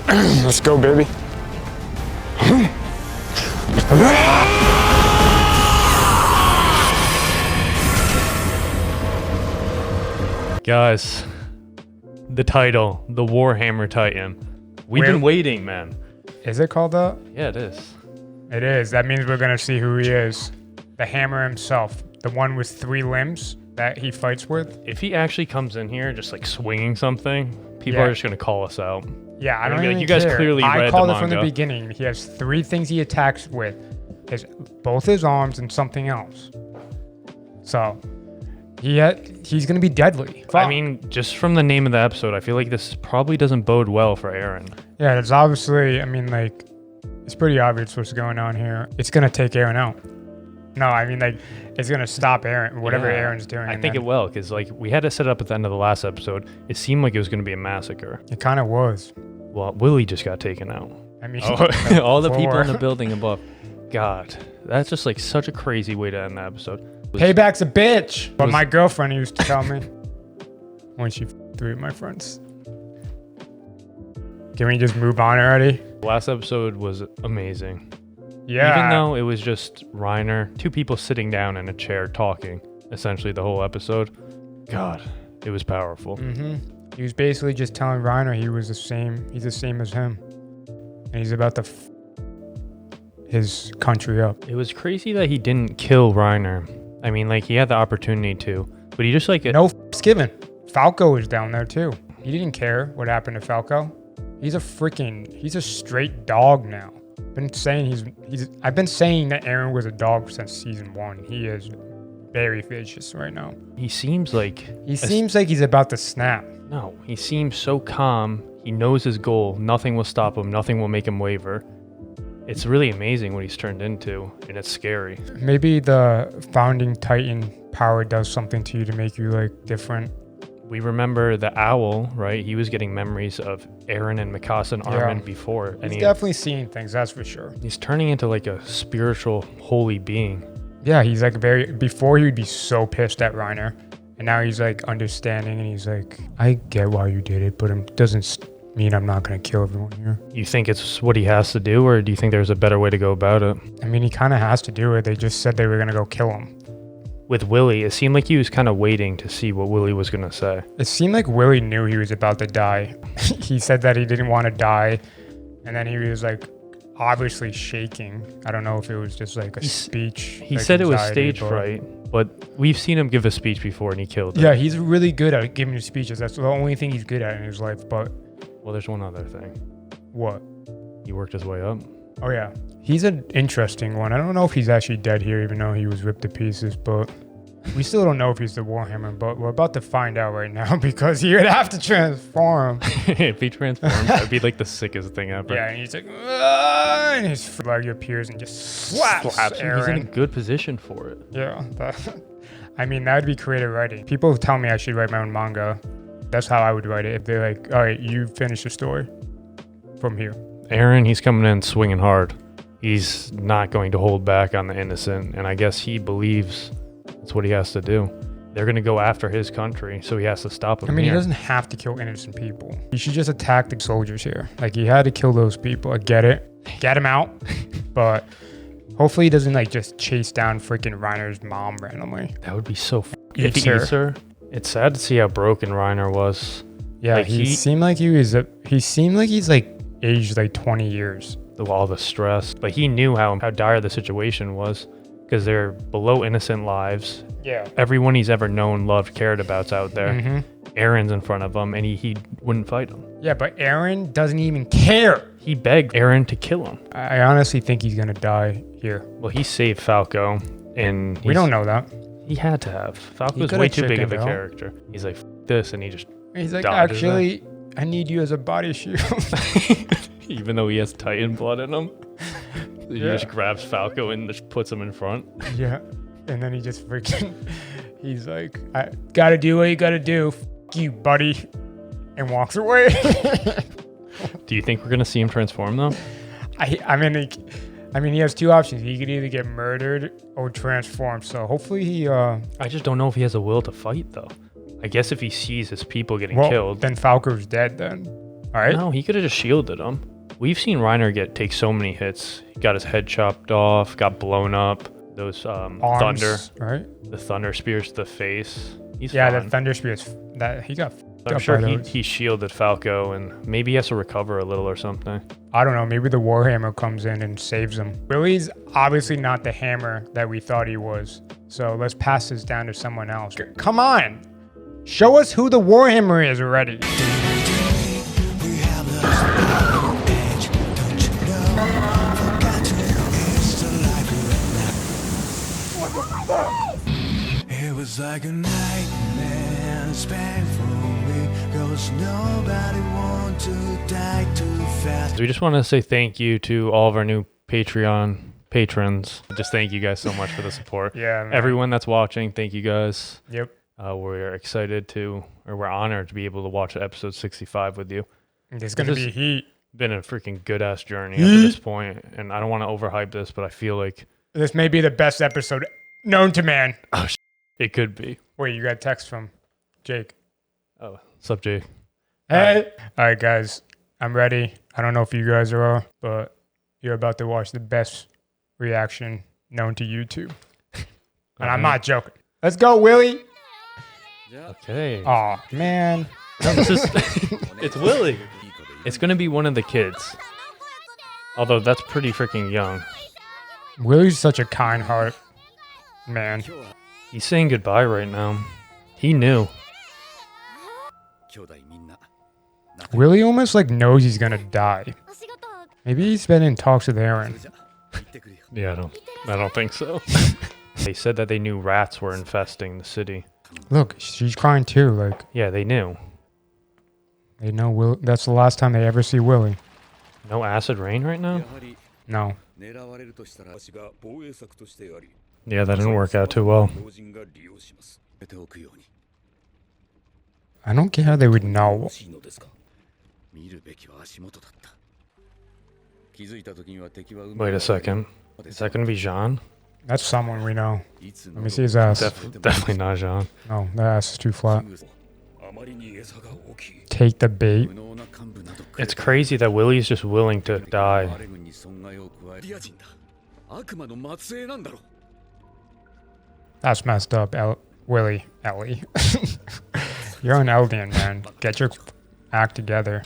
Let's go, baby. Guys, the title, the Warhammer Titan. We've been waiting, man. Is it called that? Yeah, it is. It is. That means we're going to see who he is. The hammer himself. The one with 3 limbs that he fights with. If he actually comes in here just like swinging something, people are just going to call us out. Yeah, I don't be even like, you guys care. clearly read the I called it manga. from the beginning. He has 3 things he attacks with. Both his arms and something else. So, he's going to be deadly. I mean, just from the name of the episode, I feel like this probably doesn't bode well for Eren. Yeah, it's obviously, it's pretty obvious what's going on here. It's going to take Eren out. No, it's going to stop Eren, whatever Eren's doing. I think it will, because we had to set it up at the end of the last episode. It seemed like it was going to be a massacre. It kind of was. Well, Willie just got taken out. All the people in the building above. God, that's just like such a crazy way to end the episode. Payback's a bitch. But my girlfriend used to tell me when she threw my friends. Can we just move on already? Last episode was amazing. Yeah. Even though it was just Reiner, 2 people sitting down in a chair talking, essentially the whole episode. God, it was powerful. He was basically just telling Reiner he's the same as him. And he's about to his country up. It was crazy that he didn't kill Reiner. I mean, he had the opportunity to, but he just No f***s given. Falco is down there too. He didn't care what happened to Falco. He's a straight dog now. I've been saying that Eren was a dog since season 1. He is very vicious right now. He seems like he's about to snap. No, he seems so calm. He knows his goal. Nothing will stop him. Nothing will make him waver. It's really amazing what he's turned into, and it's scary. Maybe the founding Titan power does something to you to make you different. We remember the owl, right? He was getting memories of Eren and Mikasa and Armin before. And he's definitely seeing things, that's for sure. He's turning into a spiritual, holy being. Yeah, he's before he would be so pissed at Reiner. And now he's understanding and he's I get why you did it, but it doesn't mean I'm not going to kill everyone here. You think it's what he has to do, or do you think there's a better way to go about it? He kind of has to do it. They just said they were going to go kill him. With Willie, it seemed like he was kind of waiting to see what Willie was going to say. It seemed like Willie knew he was about to die. He said that he didn't want to die, and then he was obviously shaking. I don't know if it was just a speech. He said it was stage fright, but we've seen him give a speech before and he killed it. Yeah, he's really good at giving speeches. That's the only thing he's good at in his life. But well, there's one other thing. What? He worked his way up. Oh yeah, he's an interesting one. I don't know if he's actually dead here, even though he was ripped to pieces. But we still don't know if he's the Warhammer. But we're about to find out right now because he would have to transform. If he transformed, that'd be the sickest thing ever. Yeah, and he's and his flag appears and just slaps Eren. He's in a good position for it. Yeah, that would be creative writing. People tell me I should write my own manga. That's how I would write it. If they're all right, you finish the story from here. Eren, he's coming in swinging hard. He's not going to hold back on the innocent, and I guess he believes that's what he has to do. They're going to go after his country, so he has to stop them. He doesn't have to kill innocent people. He should just attack the soldiers here. He had to kill those people. I get it. Get him out. But hopefully he doesn't just chase down freaking Reiner's mom randomly. That would be so eats her. It's sad to see how broken Reiner was. Yeah, he seemed like he's aged 20 years. All the stress. But he knew how dire the situation was because they're below innocent lives. Yeah. Everyone he's ever known, loved, cared about's out there. Mm-hmm. Eren's in front of him, and he wouldn't fight him. Yeah, but Eren doesn't even care. He begged Eren to kill him. I honestly think he's going to die here. Well, he saved Falco, and we don't know that. He had to have. Falco's way too big of a character. He's F this, and he just he's actually, I need you as a body shield. Even though he has Titan blood in him. He just grabs Falco and just puts him in front. Yeah. And then he just freaking, he's like, I gotta do what you gotta do. F you, buddy. And walks away. Do you think we're going to see him transform, though? I mean, he has 2 options. He could either get murdered or transform. So hopefully he... I just don't know if he has a will to fight, though. I guess if he sees his people getting killed... then Falco's dead then. All right. No, he could have just shielded him. We've seen Reiner take so many hits. He got his head chopped off, got blown up. Those Arms, thunder, right? the thunder spears to the face. He's Yeah, fine. the thunder spears. That he got. I'm sure he shielded Falco, and maybe he has to recover a little or something. I don't know. Maybe the Warhammer comes in and saves him. Willie's obviously not the hammer that we thought he was. So let's pass this down to someone else. Come on, show us who the Warhammer is already. It was like a nightmare, it's painful me, 'cause nobody want to die too fast. We just want to say thank you to all of our new Patreon patrons. Just thank you guys so much for the support. Yeah, man. Everyone that's watching, thank you guys. Yep. We're excited we're honored to be able to watch episode 65 with you. There's gonna be heat. Been a freaking good ass journey up to this point, and I don't want to overhype this, but I feel like This may be the best episode known to man. it could be. Wait, you got a text from Jake. Oh, what's up, Jake? Hey. All right, guys. I'm ready. I don't know if you guys are, but you're about to watch the best reaction known to YouTube. And I'm not joking. Let's go, Willie. Okay. Oh, man. No, it's Willie. It's gonna be one of the kids. Although that's pretty freaking young. Willie's such a kind heart, man. He's saying goodbye right now. He knew. Willie almost like knows he's gonna die. Maybe he's been in talks with Eren. Yeah, I don't think so. They said that they knew rats were infesting the city. Look, she's crying too. Like, Yeah, they knew. they know Will. That's the last time they ever see Willie. No acid rain right now? No. Yeah, that didn't work out too well. I don't get how they would know. Wait a second. Is that gonna be Jean? That's someone we know. Let me see his ass. Definitely not Jean. No, that ass is too flat. Take the bait. It's crazy that Willie's just willing to die. That's messed up, Willie. Ellie. You're an Eldian, man. Get your act together.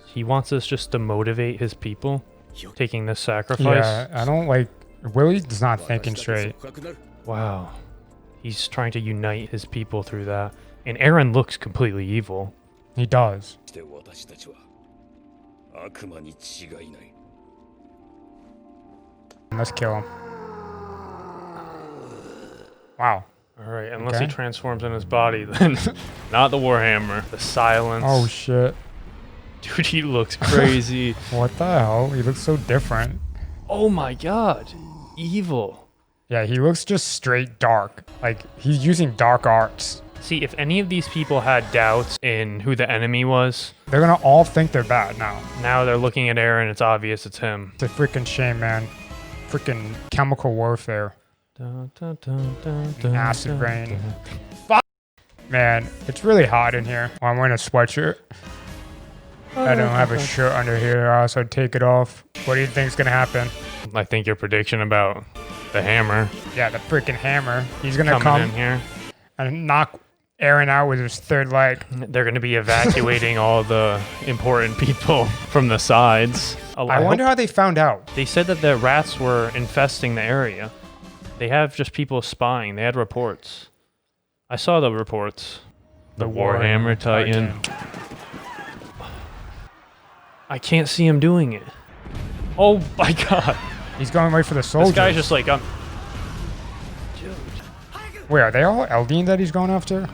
He wants us just to motivate his people, taking this sacrifice. Yeah, I don't like... Willie's not thinking straight. Wow. He's trying to unite his people through that. And Eren looks completely evil. He does. Let's kill him. Wow. Alright, unless Okay. he transforms in his body, then not the Warhammer. The silence. Oh, shit. Dude, he looks crazy. What the hell? He looks so different. Oh my god. Evil. Yeah, he looks just straight dark. Like, he's using dark arts. See, if any of these people had doubts in who the enemy was, They're gonna all think they're bad now. now they're looking at Eren, it's obvious it's him. It's a freaking shame, man. Freaking chemical warfare. Acid rain. Fuck! Man, it's really hot in here. Oh, I'm wearing a sweatshirt. I don't have a shirt under here, so I'd take it off. What do you think's gonna happen? I think your prediction about the hammer Yeah, the freaking hammer. He's gonna coming come in here. and knock Eren out with his third leg. They're going to be evacuating all the important people from the sides. I wonder how they found out. They said that the rats were infesting the area. They have just people spying. They had reports. I saw the reports. The Warhammer Titan. I can't see him doing it. Oh my god. He's going right for the soldiers. This guy's just like, Wait, are they all Eldian that he's going after?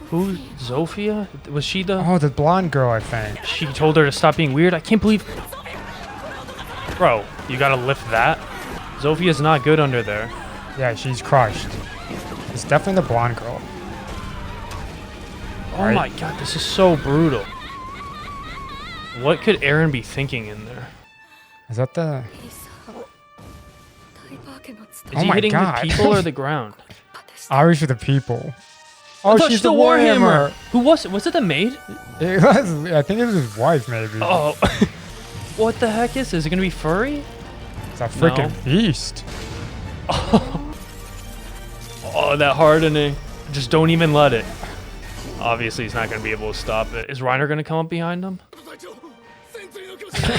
who? Zofia? Was she the... Oh, the blonde girl, I think. She told her to stop being weird? I can't believe... Bro, you gotta lift that? Zofia's not good under there. Yeah, she's crushed. It's definitely the blonde girl. Oh my god, this is so brutal. What could Eren be thinking in there? Is that the... Is he hitting the people or the ground? Obviously the people. Oh, she's the Warhammer. Who was it? Was it the maid? It was, I think it was his wife, maybe. Oh. What the heck is this? Is it going to be furry? It's a freaking beast. Oh, that hardening. Just don't even let it. Obviously, he's not going to be able to stop it. Is Reiner going to come up behind him?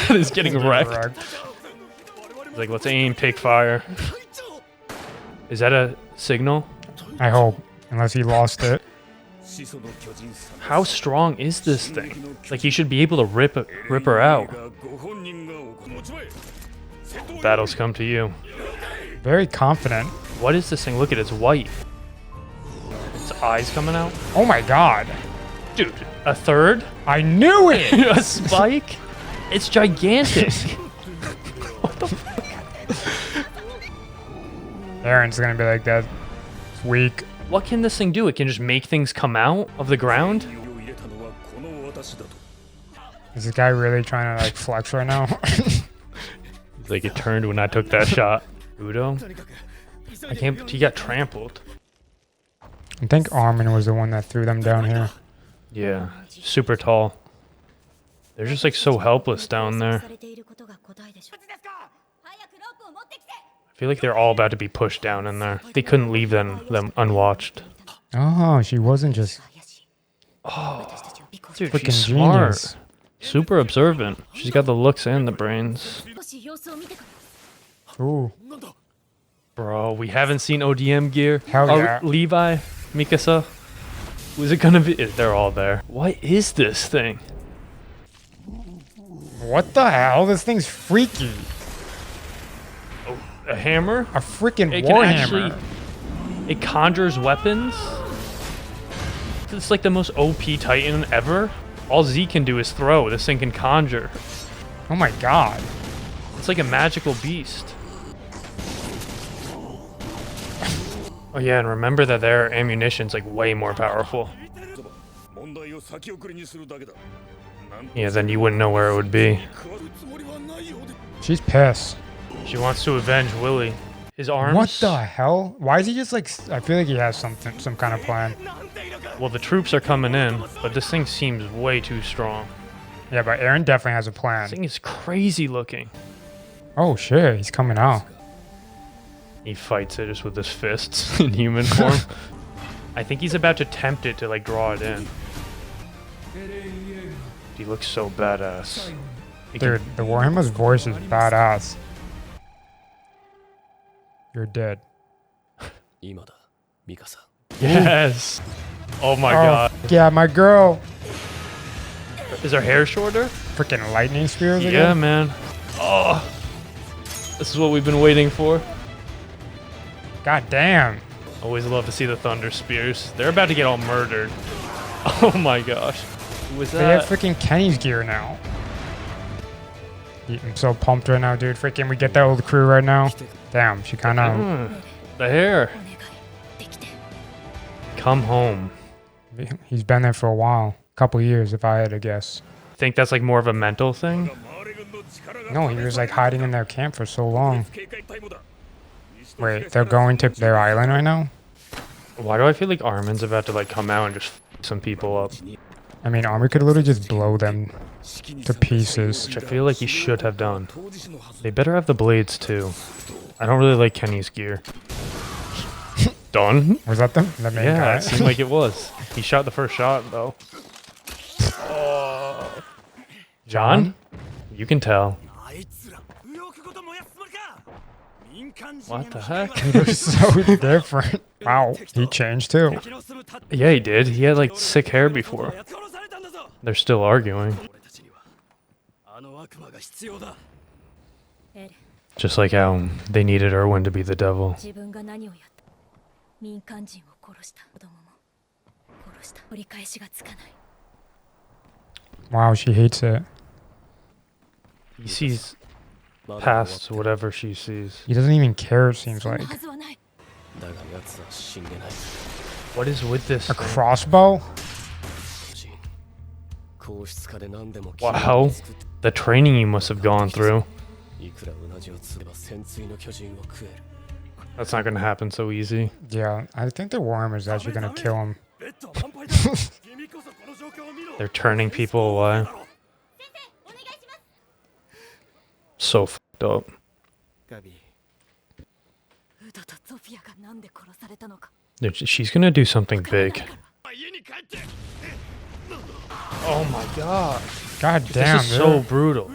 He's getting wrecked. He's like, let's aim, take fire. Is that a signal? I hope. Unless he lost it. How strong is this thing? Like, he should be able to rip her out. Battles come to you. Very confident. What is this thing? Look at it, it's white. Its eyes coming out? Oh my god. Dude, a third? I knew it! A spike? It's gigantic. What the fuck? Eren's gonna be like that. It's weak. What can this thing do? It can just make things come out of the ground? Is this guy really trying to like flex right now? He's like, it turned when I took that shot. Udo? I can't, he got trampled. I think Armin was the one that threw them down here. Yeah, super tall. They're just like so helpless down there. I feel like they're all about to be pushed down in there. They couldn't leave them unwatched. Oh, she wasn't just... Oh, dude, freaking she's smart. genius. Super observant. She's got the looks and the brains. Ooh. Bro, we haven't seen ODM gear. Hell yeah. Levi, Mikasa. Who's it gonna be? They're all there. What is this thing? What the hell? This thing's freaky. Oh, a hammer? A freaking It can warhammer. actually... It conjures weapons? It's like the most OP Titan ever. All Z can do is throw. This thing can conjure. Oh my god. It's like a magical beast. Oh yeah, and remember that their ammunition's like way more powerful. Yeah, then you wouldn't know where it would be. She's pissed. She wants to avenge Willy. His arms... What the hell? Why is he just like... I feel like he has some kind of plan. Well, the troops are coming in, but this thing seems way too strong. Yeah, but Eren definitely has a plan. This thing is crazy looking. Oh shit, he's coming out. He fights it just with his fists in human form. I think he's about to tempt it to like draw it in. He looks so badass. Dude, the Warhammer's voice is badass. You're dead. Yes. Oh my god. Yeah, my girl. Is her hair shorter? Freaking lightning spears Yeah, again? man. Oh. This is what we've been waiting for. God damn. Always love to see the thunder spears. They're about to get all murdered. Oh my gosh. Who was They have that? freaking Kenny's gear now. I'm so pumped right now, dude. Freaking, we get that old crew right now. Damn, she kind of... The hair. Come home. He's been there for a while. Couple years, if I had to guess. Think that's like more of a mental thing? No, he was like hiding in their camp for so long. Wait, they're going to their island right now? Why do I feel like Armin's about to like come out and just f some people up? I mean, Armin could literally just blow them to pieces. Which I feel like he should have done. They better have the blades too. I don't really like Kenny's gear. Done? Was that the main Yeah, guy? it seemed like it was. He shot the first shot though. John? You can tell. What the heck? He looks so different. Wow, he changed too. Yeah, he did. He had like sick hair before. They're still arguing. Just like how they needed Erwin to be the devil. Wow, she hates it. He sees past whatever she sees. He doesn't even care, it seems like. What is with this A thing? crossbow? Wow. The training you must have gone through. That's not going to happen so easy. Yeah, I think the Warhammer is actually gonna kill him. They're turning people away. So fucked up. Dude, she's going to do something big. Oh my god. God damn, This is so brutal.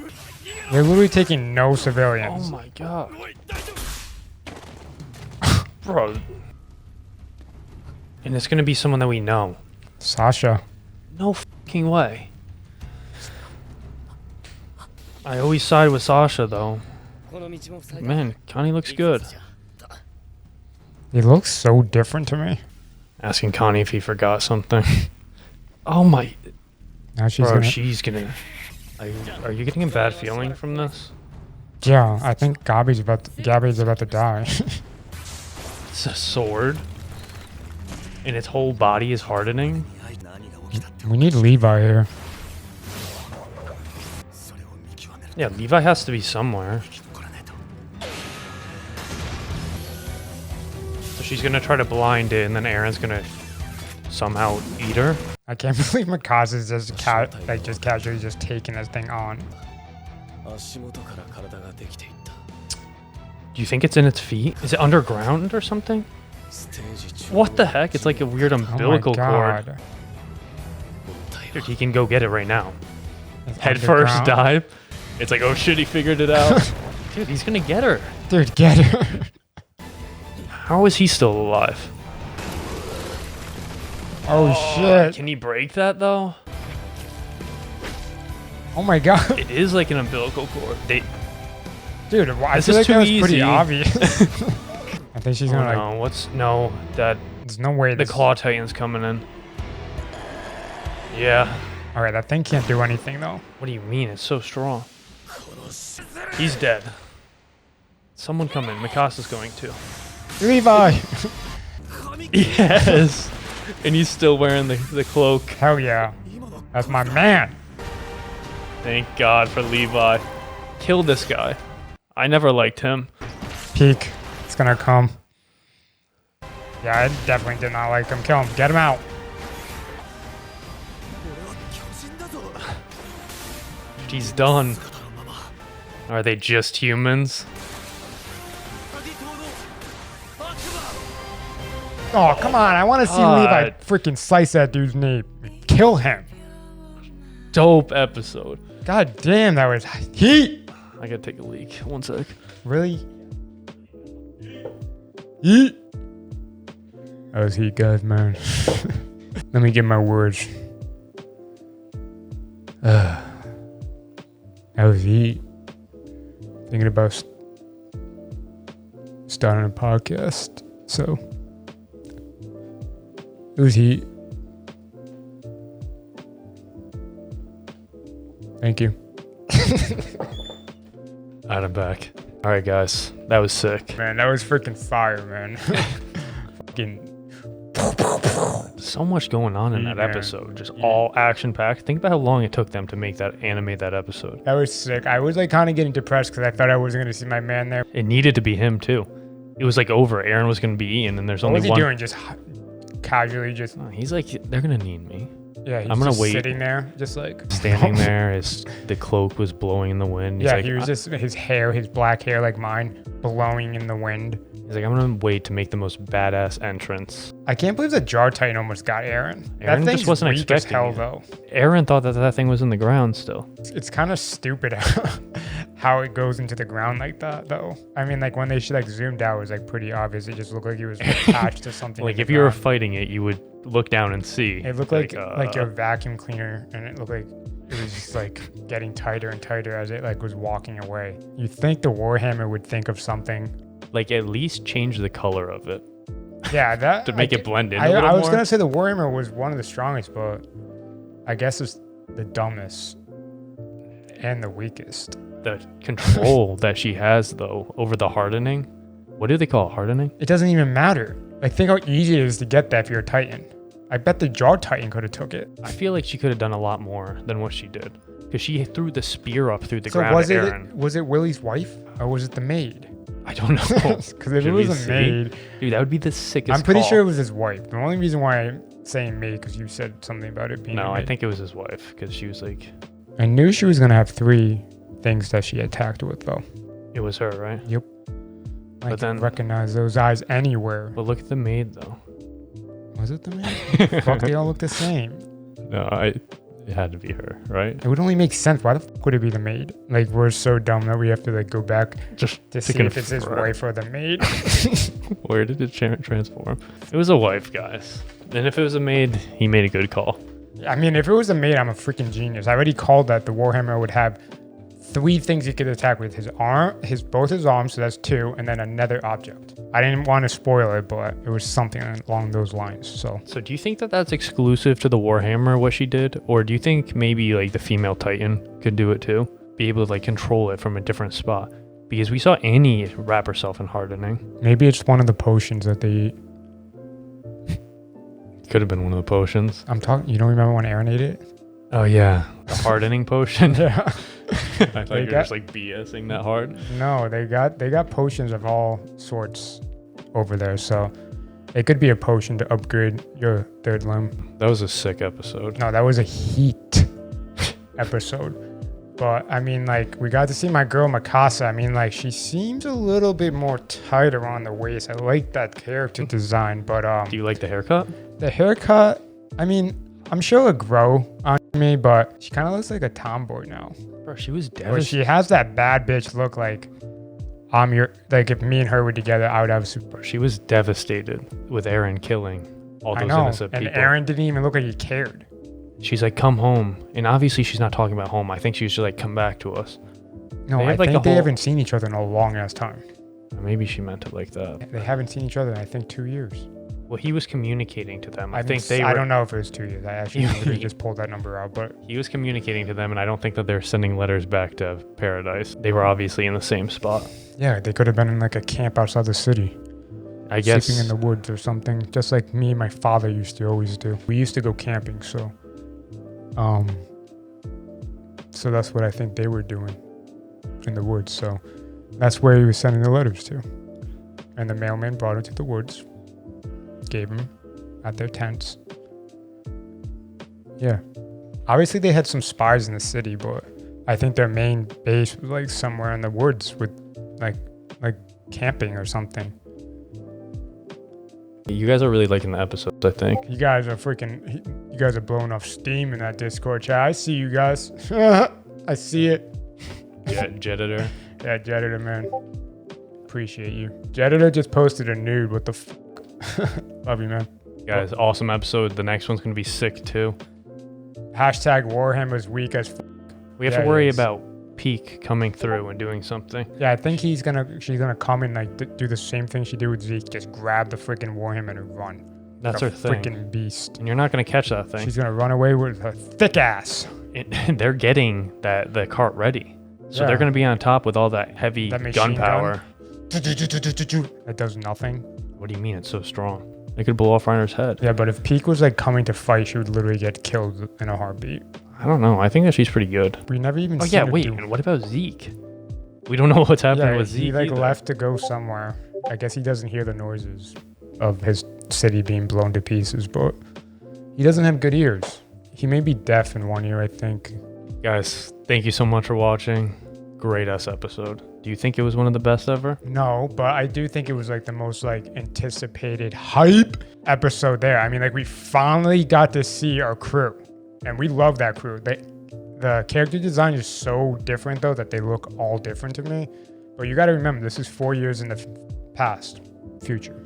they're literally taking no civilians. Oh my god. Bro. And it's gonna be someone that we know. Sasha. No fucking way. I always side with Sasha though. Man, Connie looks good. He looks so different to me. Asking Connie if he forgot something. Oh my. Now she's Bro, gonna. she's gonna. Are you getting a bad feeling from this? Yeah, I think Gabby's about to die. It's a sword. And its whole body is hardening. We need Levi here. Yeah, Levi has to be somewhere. So she's gonna try to blind it, and then Eren's gonna somehow eat her. I can't believe Mikasa's just just casually just taking this thing on. Do you think it's in its feet? Is it underground or something? What the heck? It's like a weird umbilical cord. Dude, he can go get it right now. It's Head first underground. dive. It's like, oh shit, he figured it out. Dude, he's gonna get her. Dude, get her. How is he still alive? Oh shit. Can he break that though? Oh my god. It is like an umbilical cord. Dude, I This feel is like too that was pretty easy. obvious. I think she's Oh gonna like. no, There's no way the this. Claw Titan's coming in. Yeah. Alright, that thing can't do anything though. What do you mean? It's so strong. He's dead. Someone come in. Mikasa's going to. Levi! Yes. And he's still wearing the cloak. Hell yeah. That's my man. Thank God for Levi. Kill this guy. I never liked him. Peek. It's gonna come. Yeah, I definitely did not like him. Kill him. Get him out. He's done. Are they just humans? Oh, come on. I want to see Levi freaking slice that dude's knee. Kill him. Dope episode. God damn, that was heat. I gotta take a leak. One sec. Really? Heat. That was heat, guys, man. Let me get my words. That was heat. Thinking about starting a podcast. So, it was heat. Thank you. Alright, I'm back. Alright, guys. That was sick. Man, that was freaking fire, man. Fucking. So much going on in that Man. episode. Just all action packed. Think about how long it took them to make that animate that episode. That was sick. I was like kind of getting depressed because I thought I wasn't going to see my man there. It needed to be him too. It was like over. Eren was gonna be eaten, and there's What only was he one. doing? Just casually just. Oh, he's like, they're gonna need me. Yeah, he's I'm gonna just wait. sitting there, just like. Standing there, the cloak was blowing in the wind. He's Yeah, like, he was just his hair, his black hair like mine, blowing in the wind. He's like, I'm gonna wait to make the most badass entrance. I can't believe the Jar Titan almost got Eren. Eren That just thing's wasn't weak as expecting hell, it. though. Eren thought that thing was in the ground still. It's kind of stupid how it goes into the ground like that, though. I mean, like when they like zoomed out, it was like pretty obvious. It just looked like he was attached to something. Like in if the you were ground. fighting it, you would look down and see. It looked like your vacuum cleaner, and it looked like it was just like getting tighter and tighter as it like was walking away. You'd think the Warhammer would think of something. like at least change the color of it Yeah, that to make it blend in. I a little was more. gonna say the Warhammer was one of the strongest, but I guess it's the dumbest and the weakest. The control that she has though over the hardening. What do they call it? Hardening? It doesn't even matter. Like think how easy it is to get that if you're a Titan. I bet the jaw titan could have took it. I feel like she could have done a lot more than what she did. Because she threw the spear up through the So ground was at it Eren. was it Willie's wife or was it the maid? I don't know. Because if it Should was we a see? maid, Dude, that would be the sickest I'm pretty call. sure it was his wife. The only reason why I'm saying maid because you said something about it being. No, a I maid. think it was his wife. Because she was like, I knew she was gonna have 3 things that she attacked with though. it was her, right? I But can then- recognize those eyes anywhere. But look at the maid, though. Was it the maid? Fuck, they all look the same. No, it had to be her, right? It would only make sense. Why the fuck would it be the maid? Like, we're so dumb that we have to like go back Just to see if it's his wife or the maid. Where did it transform? It was a wife, guys. And if it was a maid, he made a good call. I mean, if it was a maid, I'm a freaking genius. I already called that the Warhammer would have 3 things he could attack with: his arm, both his arms, so that's 2, and then another object. I didn't want to spoil it, but it was something along those lines. So So do you think that that's exclusive to the Warhammer, what she did? Or do you think maybe like the female Titan could do it too? Be able to like control it from a different spot? Because we saw Annie wrap herself in hardening. maybe it's one of the potions that they eat. Could have been one of the potions. I'm talking. You don't remember when Eren ate it? Oh yeah, the hardening potion. Yeah. I thought you were got- just like BSing that hard. No, they got potions of all sorts over there. So it could be a potion to upgrade your 3rd limb. That was a sick episode. No, that was a heat episode. But I mean, like, we got to see my girl Mikasa. I mean, like, she seems a little bit more tight around the waist. I like that character design, but Do you like the haircut? the haircut. I mean, I'm sure it'll grow on me, but she kind of looks like a tomboy now. Bro, she was Or devastated. she has that bad bitch look. Like, like if me and her were together, I would have super. She was devastated with Eren killing all I those know, innocent and people. Eren didn't even look like he cared. She's like, come home. And obviously she's not talking about home. I think she was just like, come back to us. No, They I have, like, think a they whole- haven't seen each other in a long ass time. Or maybe she meant it like that. They haven't seen each other in I think 2 years. Well, he was communicating to them. I mean, think they I were, don't know if it was 2 years. I actually literally just pulled that number out, but he was communicating to them, and I don't think that they're sending letters back to Paradise. They were obviously in the same spot. yeah, they could have been in like a camp outside the city, I guess. sleeping in the woods or something, just like me and my father used to always do. We used to go camping, so that's what I think they were doing in the woods. So that's where he was sending the letters to, and the mailman brought it to the woods, gave them at their tents. Yeah, obviously they had some spies in the city, but I think their main base was like somewhere in the woods with like camping or something. You guys are really liking the episodes, I think. You guys are blowing off steam in that Discord chat. I see you guys. I see it. Jeditor. Yeah, Jeditor, man. Appreciate you. Jeditor just posted a nude. What the Love you, man. Guys, awesome episode. The next one's going to be sick, too. Hashtag Warhammer's weak as We have Yeah, to worry he is. about Peak coming through and doing something. Yeah, I think she's gonna come and like do the same thing she did with Zeke. Just grab the freaking Warhammer and run. That's Like her a thing. freaking beast. And you're not going to catch that thing. She's gonna run away with her thick ass. They're getting the cart ready. So Yeah. they're going to be on top with all that heavy That machine gunpowder. It does nothing. What do you mean it's so strong? It could blow off Reiner's head. Yeah, but if Peak was like coming to fight, she would literally get killed in a heartbeat. I don't know. I think that she's pretty good. We never even. Oh seen yeah, her wait. do- And what about Zeke? We don't know what's happening Yeah, with Zeke. he like either. left to go somewhere. I guess he doesn't hear the noises of his city being blown to pieces, but he doesn't have good ears. He may be deaf in one ear, I think. Guys, thank you so much for watching. Great ass episode. Do you think it was one of the best ever? No, but I do think it was like the most like anticipated hype episode there. I mean, like we finally got to see our crew, and we love that crew. The character design is so different though that they look all different to me. But you got to remember, this is 4 years in the past, future,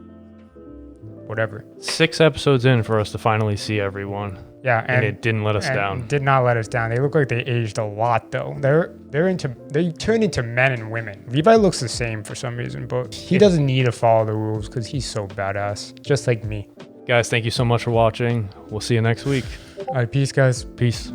whatever. 6 episodes in for us to finally see everyone, Yeah, and it didn't let us and down. Did not let us down. They look like they aged a lot though. They turn into men and women. Levi looks the same for some reason, but he doesn't need to follow the rules because he's so badass, just like me. Guys, thank you so much for watching. We'll see you next week. All right, peace, guys. Peace.